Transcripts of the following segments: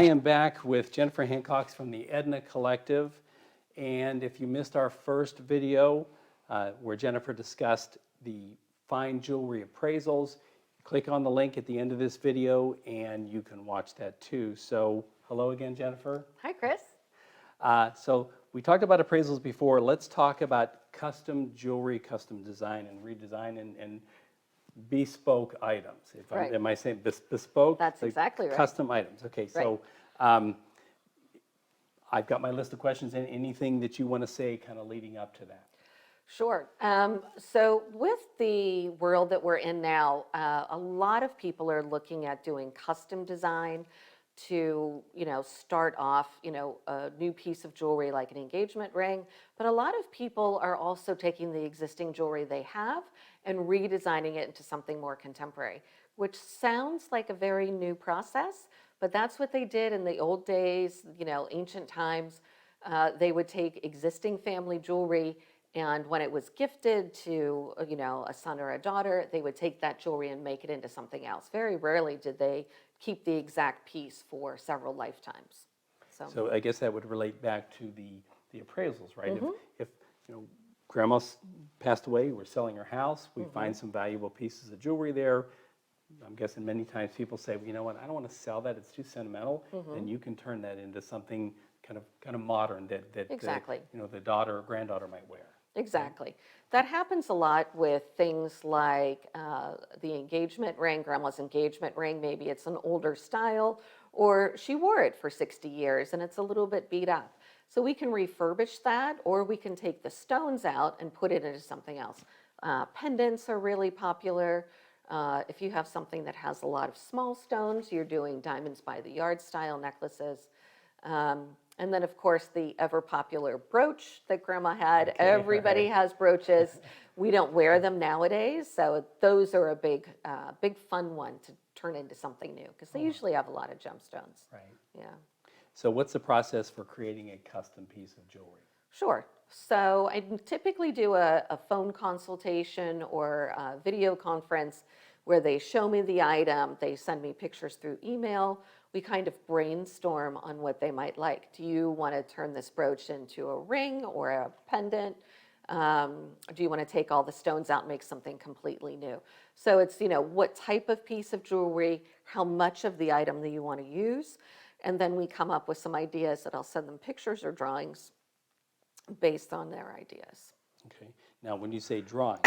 I am back with Jennifer Hancox from the Edna Collective. And if you missed our first video where Jennifer discussed the fine jewelry appraisals, click on the link at the end of this video and you can watch that too. So hello again, Jennifer. Hi, Chris. So we talked about appraisals before. Let's talk about custom jewelry, custom design and redesign and bespoke items. Right. Am I saying bespoke? That's exactly right. Custom items. Okay, so I've got my list of questions. And anything that you want to say kind of leading up to that? Sure. So with the world that we're in now, a lot of people are looking at doing custom design to, start off, a new piece of jewelry like an engagement ring. But a lot of people are also taking the existing jewelry they have and redesigning it into something more contemporary, which sounds like a very new process, but that's what they did in the old days, ancient times. They would take existing family jewelry, and when it was gifted to, a son or a daughter, they would take that jewelry and make it into something else. Very rarely did they keep the exact piece for several lifetimes. So I guess that would relate back to the appraisals, right? If grandma's passed away, we're selling her house, we find some valuable pieces of jewelry there. I'm guessing many times people say, well, you know what, I don't want to sell that, it's too sentimental. Then you can turn that into something kind of modern that Exactly. The daughter or granddaughter might wear. Exactly. That happens a lot with things like the engagement ring, grandma's engagement ring. Maybe it's an older style, or she wore it for 60 years and it's a little bit beat up. So we can refurbish that, or we can take the stones out and put it into something else. Pendants are really popular. If you have something that has a lot of small stones, you're doing diamonds by the yard style necklaces. And then, of course, the ever popular brooch that Grandma had. Okay, Everybody has brooches. We don't wear them nowadays, so those are a big fun one to turn into something new because they usually have a lot of gemstones. Right. Yeah. So what's the process for creating a custom piece of jewelry? Sure. So I typically do a phone consultation or a video conference where they show me the item, they send me pictures through email. We kind of brainstorm on what they might like. Do you want to turn this brooch into a ring or a pendant? Do you want to take all the stones out and make something completely new? So it's, what type of piece of jewelry, how much of the item that you want to use, and then we come up with some ideas that I'll send them pictures or drawings based on their ideas. Okay. Now, when you say drawings,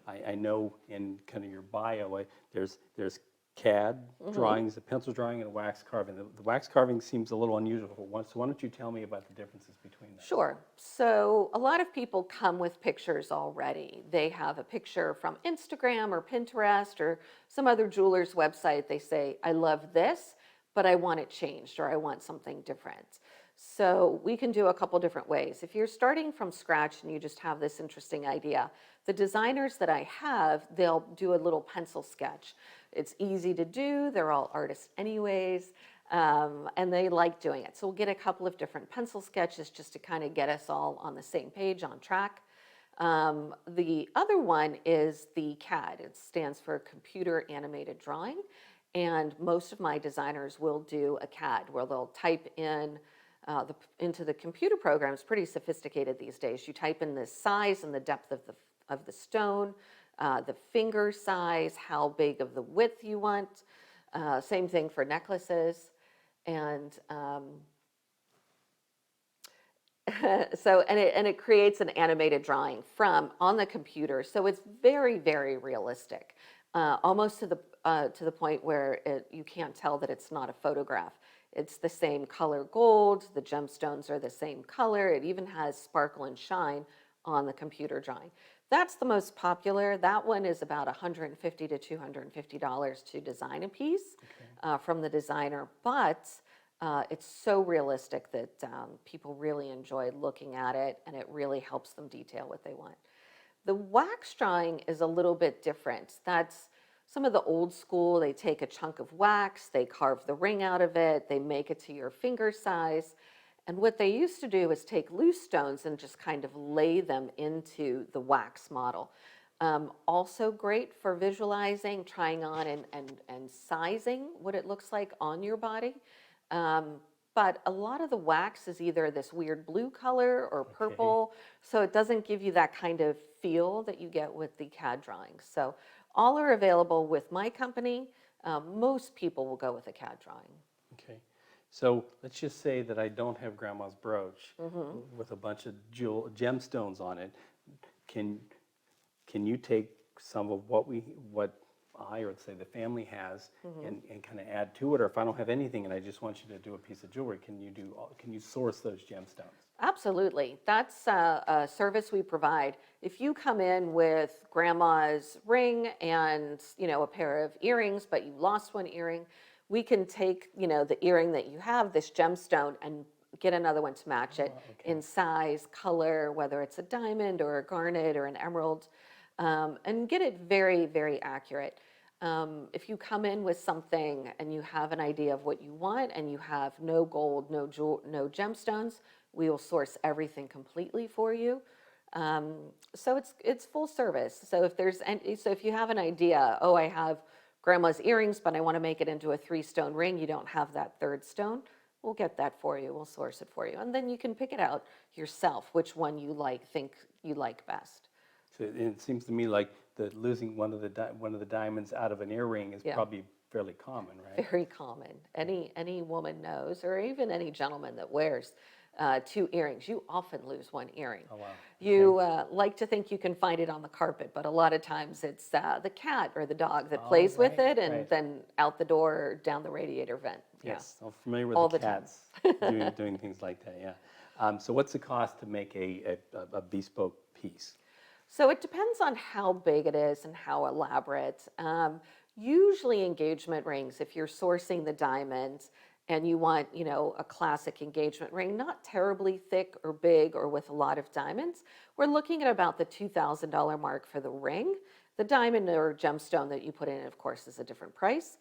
I know in kind of your bio, there's CAD drawings, a pencil drawing, and a wax carving. The wax carving seems a little unusual for one, so why don't you tell me about the differences between them? Sure. So a lot of people come with pictures already. They have a picture from Instagram or Pinterest or some other jeweler's website. They say, I love this, but I want it changed or I want something different. So we can do a couple different ways. If you're starting from scratch and you just have this interesting idea, the designers that I have, they'll do a little pencil sketch. It's easy to do. They're all artists anyways, and they like doing it. So we'll get a couple of different pencil sketches just to kind of get us all on the same page, on track. The other one is the CAD. It stands for Computer Animated Drawing. And most of my designers will do a CAD where they'll type in into the computer program. It's pretty sophisticated these days. You type in the size and the depth of the stone, the finger size, how big of the width you want. Same thing for necklaces. And it creates an animated drawing from on the computer. So it's very, very realistic, almost to the point where you can't tell that it's not a photograph. It's the same color gold, the gemstones are the same color, it even has sparkle and shine on the computer drawing. That's the most popular. That one is about $150 to $250 to design a piece from the designer, but it's so realistic that people really enjoy looking at it and it really helps them detail what they want. The wax drawing is a little bit different. That's some of the old school. They take a chunk of wax, they carve the ring out of it, they make it to your finger size. And what they used to do is take loose stones and just kind of lay them into the wax model. Also great for visualizing, trying on and sizing what it looks like on your body. But a lot of the wax is either this weird blue color or Okay. purple, so it doesn't give you that kind of feel that you get with the CAD drawings. So all are available with my company. Most people will go with a CAD drawing. Okay. So let's just say that I don't have grandma's brooch with a bunch of gemstones on it. Can can you take some of what I, or say the family has, and kind of add to it? Or if I don't have anything and I just want you to do a piece of jewelry, can you source those gemstones? Absolutely. That's a service we provide. If you come in with grandma's ring and, a pair of earrings, but you lost one earring, we can take, the earring that you have, this gemstone, and get another one to match it Okay. in size, color, whether it's a diamond or a garnet or an emerald, and get it very, very accurate. If you come in with something and you have an idea of what you want and you have no gold, no gemstones, we will source everything completely for you. So it's full service. So if you have an idea, oh, I have grandma's earrings, but I want to make it into a 3-stone ring, you don't have that third stone, we'll get that for you. We'll source it for you, and then you can pick it out yourself, which one you think you like best. So it seems to me like losing one of the diamonds out of an earring is Yeah. probably fairly common, right? Very common. Any woman knows, or even any gentleman that wears 2 earrings, you often lose one earring. Oh, wow. You like to think you can find it on the carpet, but a lot of times it's the cat or the dog that Oh, plays with right, it, and right. then out the door or down the radiator vent. Yes, I'm familiar with All the the time. cats doing things like that, yeah. So what's the cost to make a bespoke piece? So it depends on how big it is and how elaborate. Usually engagement rings, if you're sourcing the diamonds and you want, a classic engagement ring, not terribly thick or big or with a lot of diamonds, we're looking at about the $2,000 mark for the ring. The diamond or gemstone that you put in, of course, is a different price.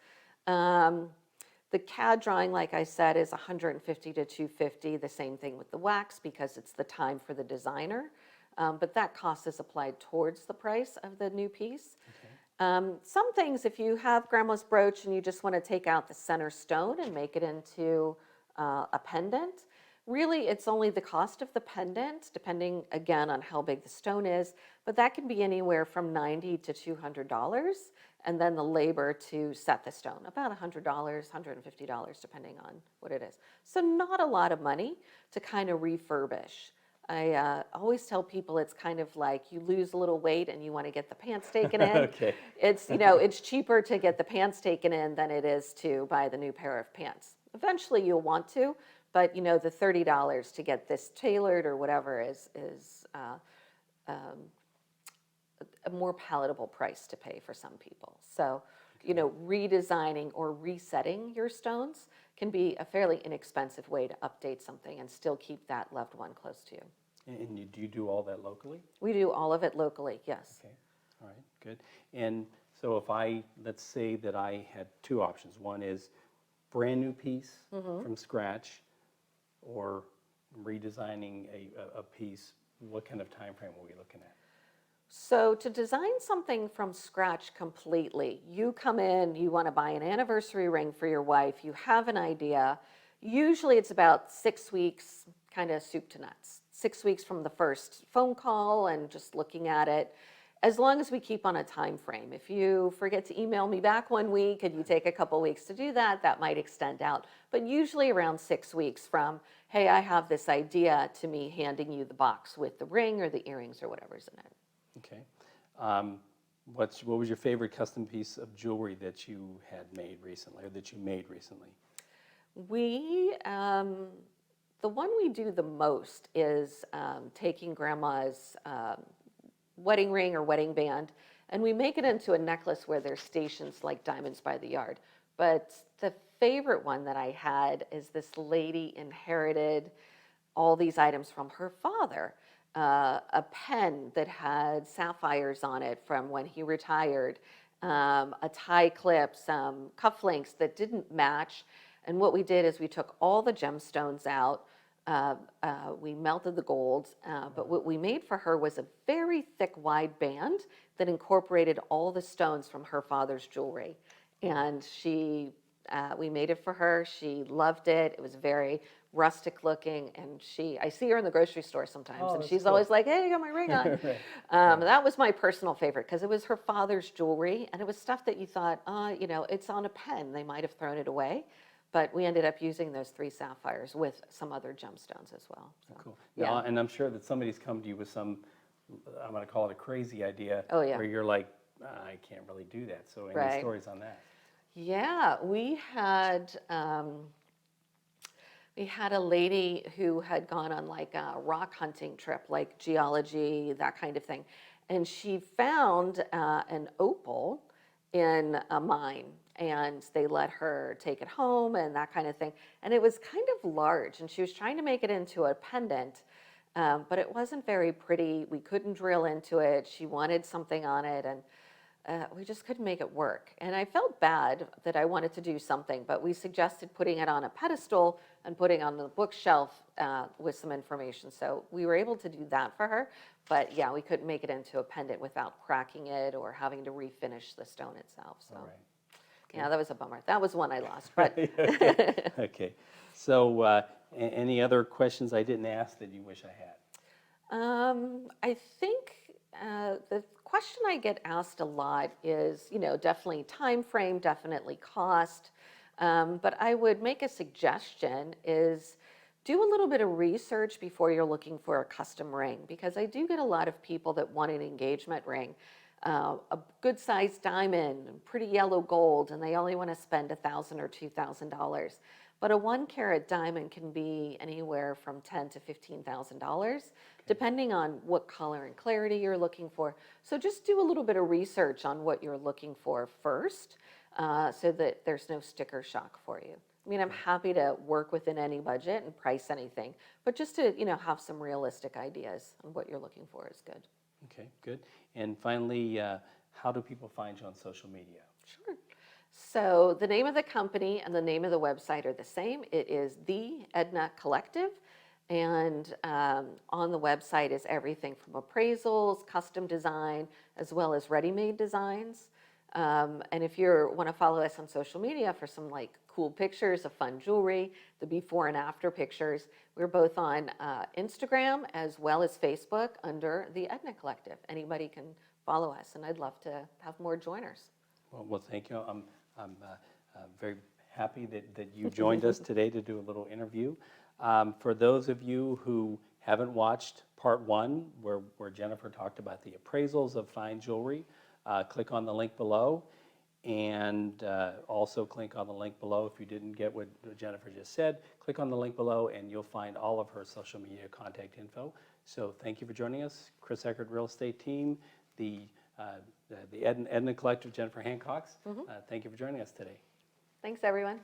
The CAD drawing, like I said, is $150 to $250. The same thing with the wax because it's the time for the designer. But that cost is applied towards the price of the new piece. Some things, if you have grandma's brooch and you just want to take out the center stone and make it into a pendant, really it's only the cost of the pendant, depending again on how big the stone is, but that can be anywhere from $90 to $200, and then the labor to set the stone, about $100, $150, depending on what it is. So not a lot of money to kind of refurbish. I always tell people it's kind of like you lose a little weight and you want to get the pants taken in. Okay. It's cheaper to get the pants taken in than it is to buy the new pair of pants. Eventually you'll want to, but the $30 to get this tailored or whatever is a more palatable price to pay for some people. So, redesigning or resetting your stones can be a fairly inexpensive way to update something and still keep that loved one close to you. And do you do all that locally? We do all of it locally, yes. Okay, all right, good. And so let's say that I had 2 options. One is brand new piece from scratch, or redesigning a piece. What kind of time frame are we looking at? So to design something from scratch completely, you come in, you want to buy an anniversary ring for your wife, you have an idea. Usually it's about 6 weeks, kind of soup to nuts. 6 weeks from the first phone call and just looking at it. As long as we keep on a time frame. If you forget to email me back 1 week and you take a couple weeks to do that, that might extend out. But usually around 6 weeks from, hey, I have this idea, to me handing you the box with the ring or the earrings or whatever's in it. Okay. What was your favorite custom piece of jewelry that you had made recently, or that you made recently? The one we do the most is taking grandma's wedding ring or wedding band, and we make it into a necklace where there's stations like diamonds by the yard. But the favorite one that I had is this lady inherited all these items from her father. A pen that had sapphires on it from when he retired, a tie clip, some cufflinks that didn't match. And what we did is we took all the gemstones out, we melted the gold, but what we made for her was a very thick, wide band that incorporated all the stones from her father's jewelry. And she we made it for her. She loved it. It was very rustic looking, and I see her in the grocery store sometimes, Oh, and that's she's cool. always like, "Hey, I got my ring on." Right. That was my personal favorite because it was her father's jewelry, and it was stuff that you thought, it's on a pen. They might have thrown it away, but we ended up using those 3 sapphires with some other gemstones as well. So, Cool. yeah. Now, and I'm sure that somebody's come to you with some, I'm going to call it a crazy idea. Oh, yeah. Where you're like, I can't really do that. So any Right. stories on that? Yeah, we had a lady who had gone on like a rock hunting trip, like geology, that kind of thing. And she found an opal in a mine, and they let her take it home and that kind of thing. And it was kind of large, and she was trying to make it into a pendant, but it wasn't very pretty. We couldn't drill into it. She wanted something on it, and we just couldn't make it work. And I felt bad that I wanted to do something, but we suggested putting it on a pedestal and putting it on the bookshelf with some information. So we were able to do that for her. But yeah, we couldn't make it into a pendant without cracking it or having to refinish the stone itself. So All right. yeah, that was a bummer. That was one I lost. But Okay. So any other questions I didn't ask that you wish I had? I think the question I get asked a lot is, definitely time frame, definitely cost. But I would make a suggestion is do a little bit of research before you're looking for a custom ring, because I do get a lot of people that want an engagement ring, a good sized diamond, pretty yellow gold, and they only want to spend $1,000 or $2,000. But a 1 carat diamond can be anywhere from $10,000 to $15,000, depending on what color and clarity you're looking for. So just do a little bit of research on what you're looking for first, so that there's no sticker shock for you. I mean, I'm happy to work within any budget and price anything, but just to, have some realistic ideas on what you're looking for is good. Okay, good. And finally, how do people find you on social media? Sure. So the name of the company and the name of the website are the same. It is the Edna Collective. And on the website is everything from appraisals, custom design, as well as ready-made designs. And if you want to follow us on social media for some like cool pictures of fun jewelry, the before and after pictures, we're both on Instagram as well as Facebook under the Edna Collective. Anybody can follow us, and I'd love to have more joiners. Well, thank you. I'm very happy that you joined us today to do a little interview. For those of you who haven't watched part 1, where Jennifer talked about the appraisals of fine jewelry, click on the link below, and also click on the link below if you didn't get what Jennifer just said. Click on the link below, and you'll find all of her social media contact info. So thank you for joining us, Chris Ekert Real Estate team, the Edna Collective, Jennifer Hancox. Thank you for joining us today. Thanks, everyone.